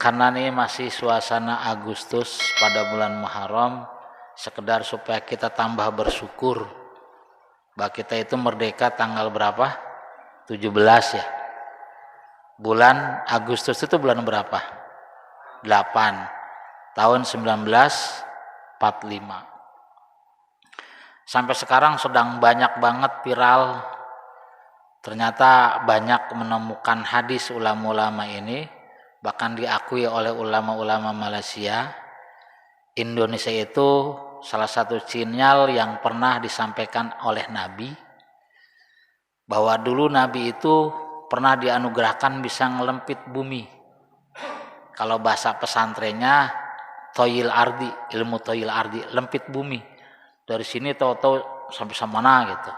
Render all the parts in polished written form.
Karena ini masih suasana Agustus pada bulan Muharram, sekedar supaya kita tambah bersyukur bahwa kita itu merdeka tanggal berapa? 17 ya. Bulan Agustus itu bulan berapa? 8 tahun 1945. Sampai sekarang sedang banyak banget viral. Ternyata banyak menemukan hadis ulama-ulama ini, bahkan diakui oleh ulama-ulama Malaysia. Indonesia itu salah satu sinyal yang pernah disampaikan oleh Nabi, bahwa dulu Nabi itu pernah dianugerahkan bisa ngelempit bumi. Kalau bahasa pesantrennya toyil ardi, ilmu toyil ardi, lempit bumi. Dari sini tahu-tahu sampai mana gitu.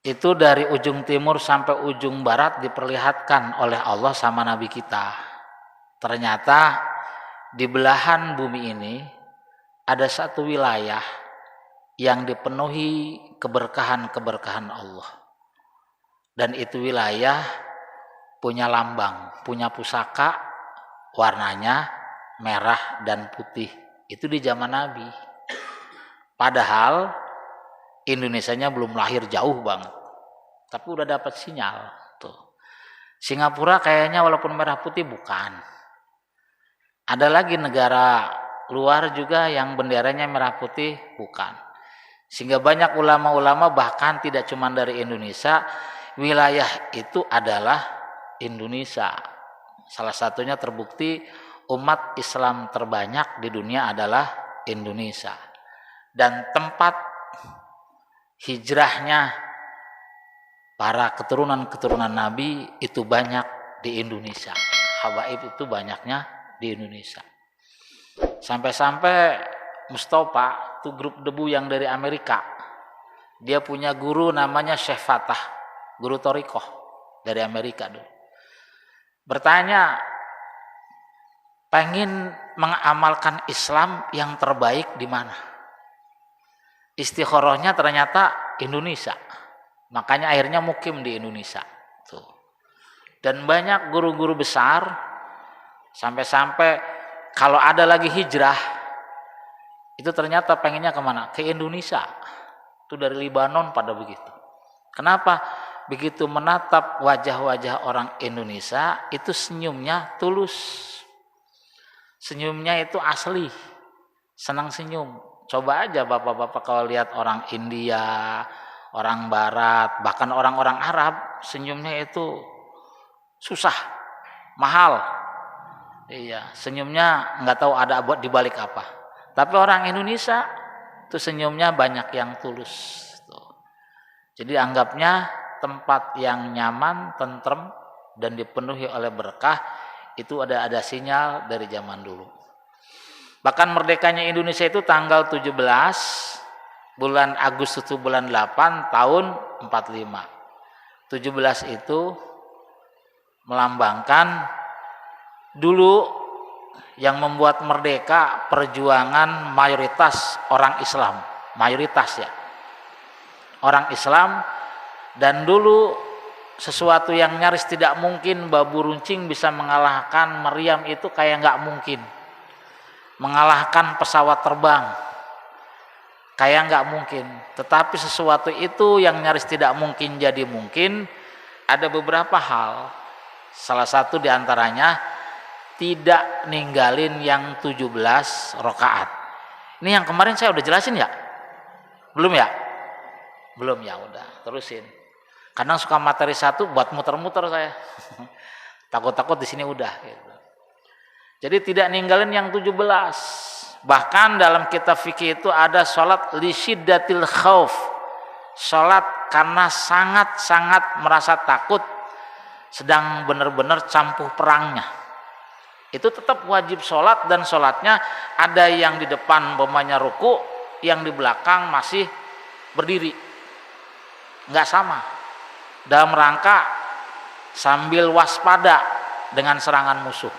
Itu dari ujung timur sampai ujung barat diperlihatkan oleh Allah sama Nabi kita. Ternyata di belahan bumi ini ada satu wilayah yang dipenuhi keberkahan-keberkahan Allah. Dan itu wilayah punya lambang, punya pusaka warnanya merah dan putih. Itu di zaman Nabi. Padahal Indonesianya belum lahir, jauh banget. Tapi udah dapat sinyal tuh. Singapura kayaknya walaupun merah putih bukan. Ada lagi negara luar juga yang benderanya merah putih bukan. Sehingga banyak ulama-ulama bahkan tidak cuma dari Indonesia, wilayah itu adalah Indonesia. Salah satunya terbukti umat Islam terbanyak di dunia adalah Indonesia. Dan tempat hijrahnya para keturunan-keturunan Nabi itu banyak di Indonesia. Habaib itu banyaknya di Indonesia. Sampai-sampai Mustafa, itu grup debu yang dari Amerika, dia punya guru namanya Syekh Fatah, guru Thariqah dari Amerika dulu. Bertanya, pengen mengamalkan Islam yang terbaik di mana? Istikharahnya ternyata Indonesia. Makanya akhirnya mukim di Indonesia. Tuh. Dan banyak guru-guru besar, sampai-sampai kalau ada lagi hijrah, itu ternyata pengennya kemana? Ke Indonesia. Itu dari Libanon pada begitu. Kenapa? Begitu menatap wajah-wajah orang Indonesia, itu senyumnya tulus. Senyumnya itu asli. Senang senyum. Coba aja bapak-bapak kalau lihat orang India, orang Barat, bahkan orang-orang Arab, senyumnya itu susah, mahal. Iya, senyumnya nggak tahu ada buat dibalik apa. Tapi orang Indonesia itu senyumnya banyak yang tulus. Jadi anggapnya tempat yang nyaman, tentrem, dan dipenuhi oleh berkah, itu ada sinyal dari zaman dulu. Bahkan merdekanya Indonesia itu tanggal 17 bulan Agustus itu bulan 8 tahun 45. 17 itu melambangkan dulu yang membuat merdeka perjuangan mayoritas orang Islam, mayoritas ya. Orang Islam, dan dulu sesuatu yang nyaris tidak mungkin, babu runcing bisa mengalahkan meriam itu kayak nggak mungkin. Mengalahkan pesawat terbang kayak nggak mungkin. Tetapi sesuatu itu yang nyaris tidak mungkin jadi mungkin. Ada beberapa hal. Salah satu diantaranya tidak ninggalin yang 17 rakaat. Ini yang kemarin saya udah jelasin ya? Belum ya? Belum ya, udah terusin. Kadang suka materi satu buat muter-muter saya. Takut-takut di sini udah gitu. Jadi tidak ninggalin yang 17. Bahkan dalam kitab fikih itu ada sholat li syiddatil khauf. Sholat karena sangat-sangat merasa takut, sedang benar-benar campuh perangnya. Itu tetap wajib sholat, dan sholatnya ada yang di depan umpamanya ruku, yang di belakang masih berdiri. Nggak sama. Dalam rangka sambil waspada dengan serangan musuh.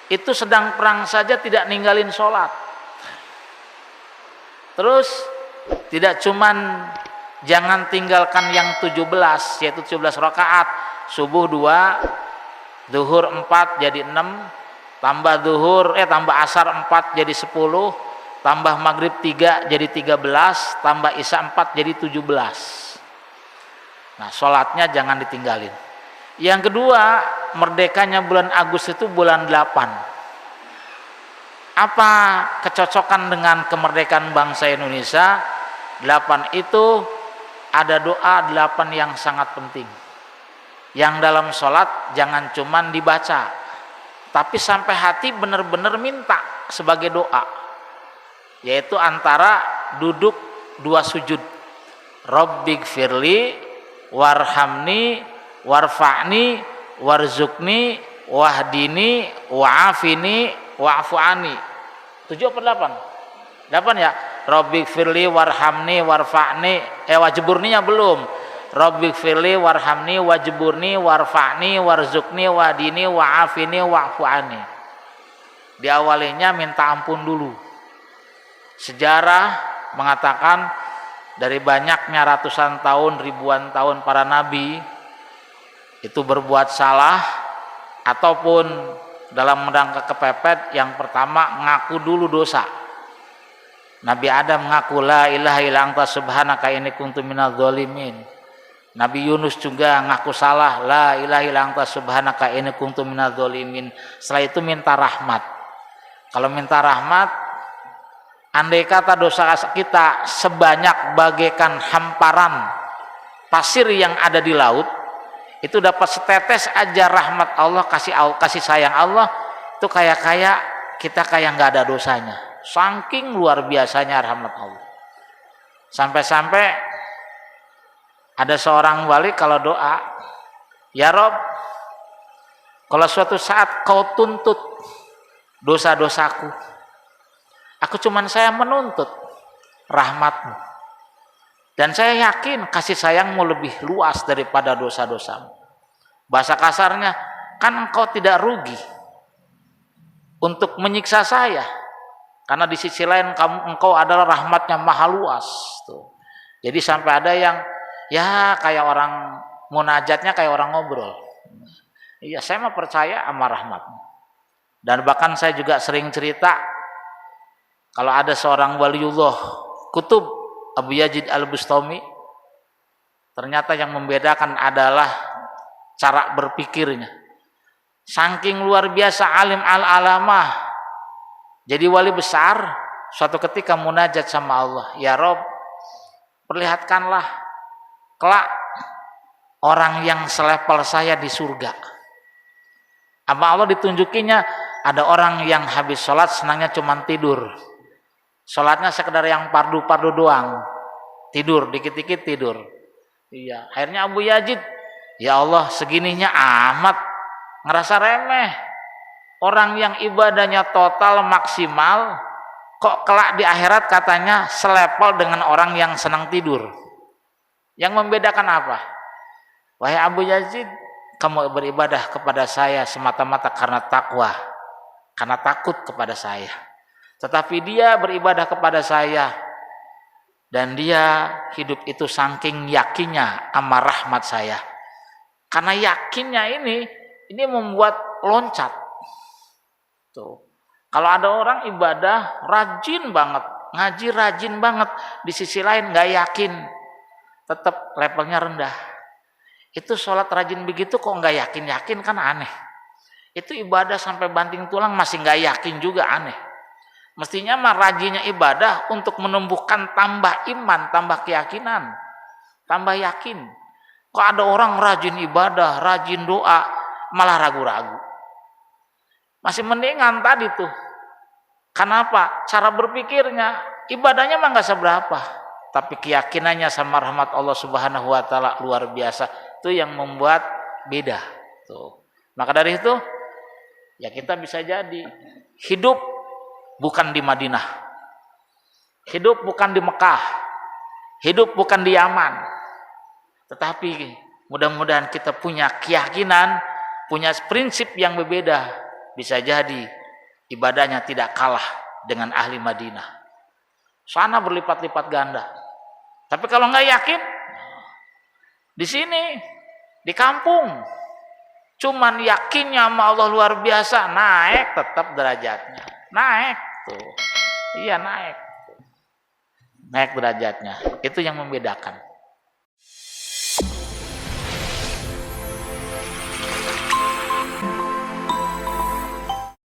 Itu sedang perang saja tidak ninggalin sholat. Terus tidak cuman jangan tinggalkan yang 17, yaitu 17 rakaat, subuh 2, Zuhur 4 jadi 6, tambah tambah asar 4 jadi 10, tambah maghrib 3 jadi 13, tambah isya 4 jadi 17. Nah, sholatnya jangan ditinggalin. Yang kedua, merdekanya bulan Agustus itu bulan 8. Apa kecocokan dengan kemerdekaan bangsa Indonesia? 8 itu ada doa 8 yang sangat penting. Yang dalam sholat jangan cuman dibaca, tapi sampai hati benar-benar minta sebagai doa. Yaitu antara duduk 2 sujud. Rabbighfirli warhamni warfa'ni warzukni wahdini wa'afini wa'fu'ani. 7 apa 8? 8 ya. Rabbighfirli warhamni warfa'ni, wajburninya belum. Rabbighfirli warhamni wajburni warfa'ni warzukni wahdini wa'afini wa'fu'ani. Diawalinya minta ampun dulu. Sejarah mengatakan dari banyaknya ratusan tahun, ribuan tahun para nabi itu berbuat salah ataupun dalam rangka kepepet, yang pertama ngaku dulu dosa. Nabi Adam mengaku la ilaha illa anta subhanaka inni kuntu minadz dzalimin. Nabi Yunus juga ngaku salah, la ilaha illa anta subhanaka inni kuntu minadz dzalimin. Setelah itu minta rahmat. Kalau minta rahmat, andai kata dosa kita sebanyak bagaikan hamparan pasir yang ada di laut, itu dapat setetes aja rahmat Allah, kasih sayang Allah, itu kayak kita nggak ada dosanya. Saking luar biasanya rahmat Allah. Sampai-sampai ada seorang wali kalau doa, ya Rob, kalau suatu saat kau tuntut dosa-dosaku, aku cuman saya menuntut rahmatmu. Dan saya yakin kasih sayangmu lebih luas daripada dosa-dosamu. Bahasa kasarnya, kan engkau tidak rugi untuk menyiksa saya. Karena di sisi lain engkau adalah rahmatnya maha luas. Tuh. Jadi sampai ada yang ya kayak orang munajatnya kayak orang ngobrol. Iya, saya mah percaya sama rahmatmu. Dan bahkan saya juga sering cerita, kalau ada seorang waliullah kutub Abu Yazid Al-Bustami, ternyata yang membedakan adalah cara berpikirnya. Saking luar biasa alim al-alamah, jadi wali besar, suatu ketika munajat sama Allah, ya Rob, perlihatkanlah kelak orang yang selevel saya di surga. Apa Allah ditunjukinya, ada orang yang habis sholat senangnya cuma tidur. Sholatnya sekedar yang pardu-pardu doang, tidur, dikit-dikit tidur. Iya, akhirnya Abu Yazid, ya Allah segininya amat, ngerasa remeh. Orang yang ibadahnya total maksimal, kok kelak di akhirat katanya selevel dengan orang yang senang tidur. Yang membedakan apa? Wahai Abu Yazid, kamu beribadah kepada saya semata-mata karena takwa, karena takut kepada saya. Tetapi dia beribadah kepada saya dan dia hidup itu saking yakinnya sama rahmat saya. Karena yakinnya ini membuat loncat. Tuh. Kalau ada orang ibadah rajin banget, ngaji rajin banget, di sisi lain nggak yakin, tetap levelnya rendah. Itu sholat rajin begitu kok nggak yakin kan aneh. Itu ibadah sampai banting tulang masih nggak yakin juga aneh. Mestinya mah rajinnya ibadah untuk menumbuhkan tambah iman, tambah keyakinan, tambah yakin. Kok ada orang rajin ibadah, rajin doa, malah ragu-ragu. Masih mendingan tadi tuh. Kenapa? Cara berpikirnya, ibadahnya mah nggak seberapa, tapi keyakinannya sama rahmat Allah Subhanahu wa taala luar biasa. Itu yang membuat beda. Tuh. Maka dari itu, ya kita bisa jadi hidup bukan di Madinah, hidup bukan di Mekah, hidup bukan di Yaman, tetapi mudah-mudahan kita punya keyakinan, punya prinsip yang berbeda. Bisa jadi ibadahnya tidak kalah dengan ahli Madinah, sana berlipat-lipat ganda. Tapi kalau nggak yakin, di sini di kampung cuman yakinnya sama Allah luar biasa, naik tetap derajatnya. Naik tuh. Iya naik. Naik derajatnya. Itu yang membedakan.